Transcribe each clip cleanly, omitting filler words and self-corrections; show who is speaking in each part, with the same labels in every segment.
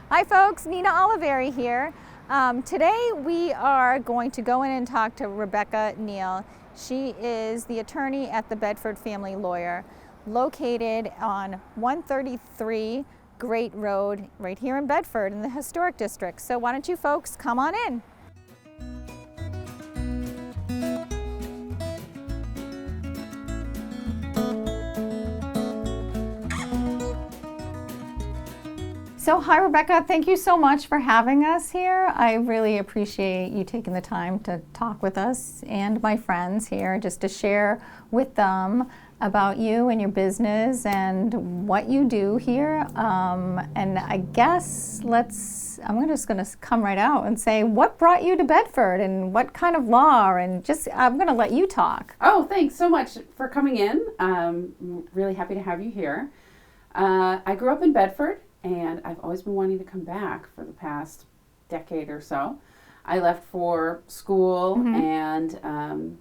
Speaker 1: Hi folks, Nina Oliveri here. Today we are going to go in and talk to Rebecca Neale. She is the attorney at the Bedford Family Lawyer, located on 133 Great Road right here in Bedford in the Historic District. So why don't you folks come on in. So hi Rebecca, thank you so much for having us here. I really appreciate you taking the time to talk with us and my friends here, just to share with them about you and your business and what you do here. And I guess I'm just going to come right out and say, what brought you to Bedford and what kind of law? And just, I'm going to let you talk.
Speaker 2: Oh, thanks so much for coming in. I'm really happy to have you here. I grew up in Bedford, and I've always been wanting to come back for the past decade or so. I left for school, and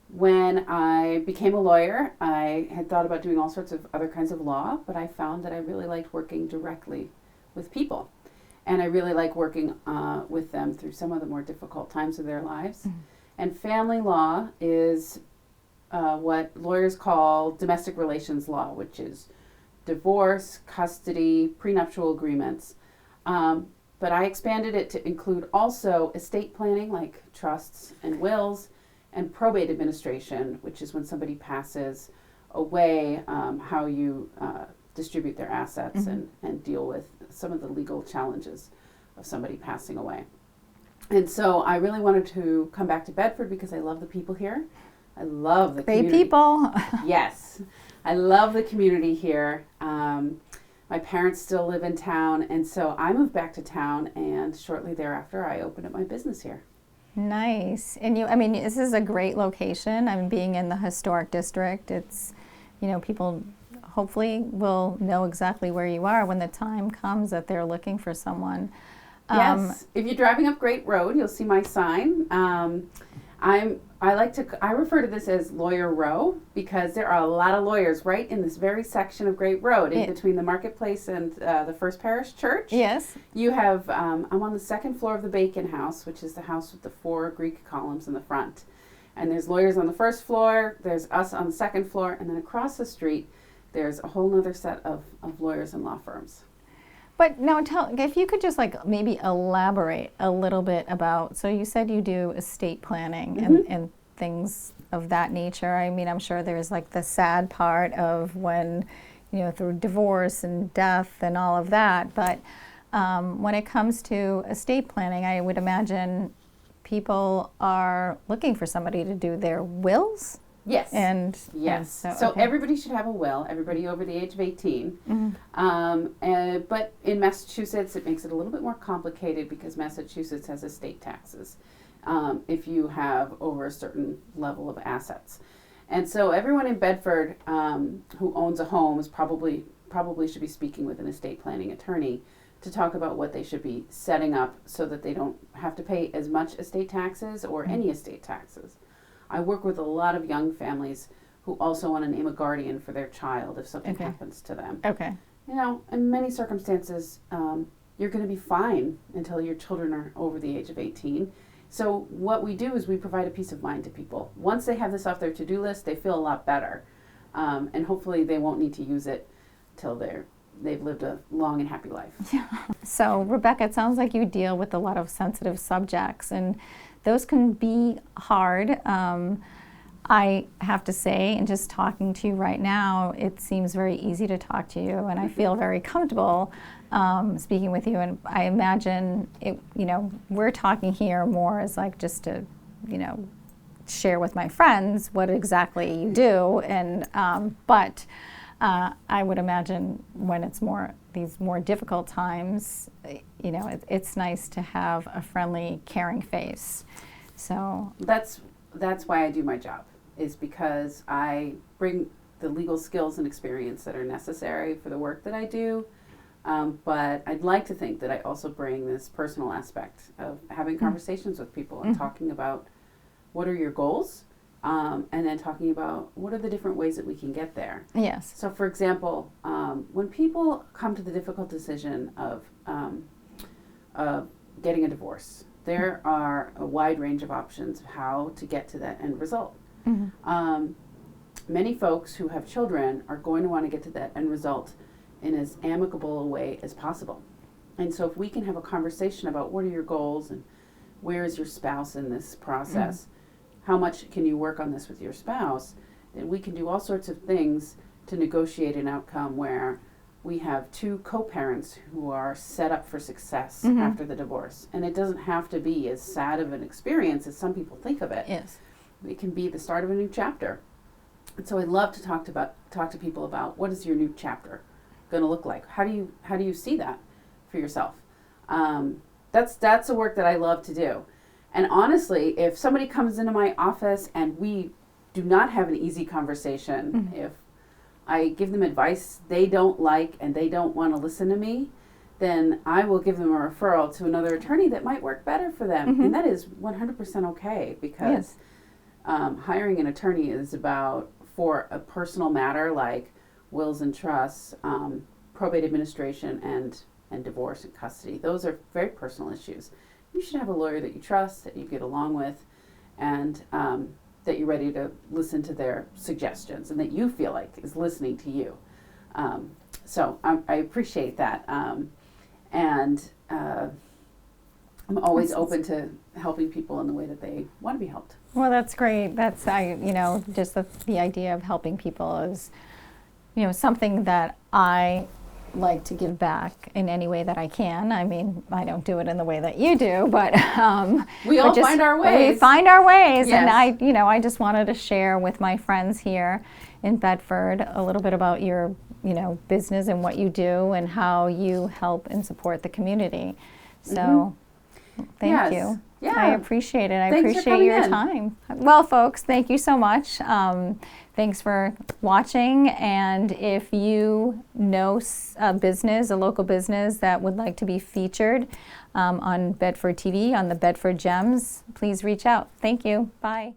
Speaker 2: when I became a lawyer, I had thought about doing all sorts of other kinds of law, but I found that I really liked working directly with people. And I really like working with them through some of the more difficult times of their lives. And family law is what lawyers call domestic relations law, which is divorce, custody, prenuptial agreements. But I expanded it to include also estate planning, like trusts and wills, and probate administration, which is when somebody passes away, how you distribute their assets and deal with some of the legal challenges of somebody passing away. And so I really wanted to come back to Bedford because I love the people here. I love the community.
Speaker 1: Great people.
Speaker 2: Yes. I love the community here. My parents still live in town, and so I moved back to town, and shortly thereafter I opened up my business here.
Speaker 1: Nice. And this is a great location. Being in the historic district, it's, people hopefully will know exactly where you are when the time comes that they're looking for someone.
Speaker 2: Yes. If you're driving up Great Road, you'll see my sign. I refer to this as Lawyer Row because there are a lot of lawyers right in this very section of Great Road, in between the marketplace and the First Parish Church.
Speaker 1: Yes.
Speaker 2: You have, I'm on the second floor of the Bacon House, which is the house with the 4 Greek columns in the front. And there's lawyers on the first floor, there's us on the second floor, and then across the street, there's a whole other set of lawyers and law firms.
Speaker 1: But now if you could just maybe elaborate a little bit about, so you said you do estate planning and things of that nature. I'm sure there's the sad part of when, through divorce and death and all of that. But when it comes to estate planning, I would imagine people are looking for somebody to do their wills.
Speaker 2: Yes.
Speaker 1: Yes.
Speaker 2: So everybody should have a will, everybody over the age of 18. But in Massachusetts, it makes it a little bit more complicated because Massachusetts has estate taxes if you have over a certain level of assets. And so everyone in Bedford who owns a home is probably should be speaking with an estate planning attorney to talk about what they should be setting up so that they don't have to pay as much estate taxes or any estate taxes. I work with a lot of young families who also want to name a guardian for their child if something happens to them.
Speaker 1: Okay.
Speaker 2: In many circumstances, you're going to be fine until your children are over the age of 18. So what we do is we provide a peace of mind to people. Once they have this off their to-do list, they feel a lot better. And hopefully they won't need to use it till they've lived a long and happy life.
Speaker 1: Yeah. So Rebecca, it sounds like you deal with a lot of sensitive subjects, and those can be hard. I have to say, and just talking to you right now, it seems very easy to talk to you, and I feel very comfortable speaking with you. And I imagine we're talking here more as just to, share with my friends what exactly you do. And but I would imagine when it's these more difficult times, it's nice to have a friendly, caring face. So
Speaker 2: that's why I do my job, is because I bring the legal skills and experience that are necessary for the work that I do. But I'd like to think that I also bring this personal aspect of having conversations with people and talking about what are your goals and then talking about what are the different ways that we can get there.
Speaker 1: Yes.
Speaker 2: So, for example, when people come to the difficult decision of getting a divorce, there are a wide range of options of how to get to that end result. Mm-hmm. Many folks who have children are going to want to get to that end result in as amicable a way as possible. And so if we can have a conversation about what are your goals and where is your spouse in this process, how much can you work on this with your spouse, then we can do all sorts of things to negotiate an outcome where we have two co-parents who are set up for success after the divorce. And it doesn't have to be as sad of an experience as some people think of it.
Speaker 1: Yes.
Speaker 2: It can be the start of a new chapter. And so I love to talk to people about what is your new chapter going to look like? How do you see that for yourself? That's the work that I love to do. And honestly, if somebody comes into my office and we do not have an easy conversation, if I give them advice they don't like and they don't want to listen to me, then I will give them a referral to another attorney that might work better for them. And that is 100% okay, because hiring an attorney is about, for a personal matter like wills and trusts, probate administration, and divorce and custody. Those are very personal issues. You should have a lawyer that you trust, that you get along with, and that you're ready to listen to their suggestions and that you feel like is listening to you. So I appreciate that. And I'm always open to helping people in the way that they want to be helped.
Speaker 1: Well, that's great. That's, just the idea of helping people is, something that I like to give back in any way that I can. I mean, I don't do it in the way that you do, but
Speaker 2: we all find our ways.
Speaker 1: We find our ways,
Speaker 2: yes.
Speaker 1: And I just wanted to share with my friends here in Bedford a little bit about your, business and what you do and how you help and support the community. So, thank you.
Speaker 2: Yeah.
Speaker 1: I appreciate it. I
Speaker 2: Thanks
Speaker 1: appreciate your time. Well, folks, thank you so much. Thanks for watching. And if you know a local business that would like to be featured on Bedford TV, on the Bedford Gems, please reach out. Thank you. Bye.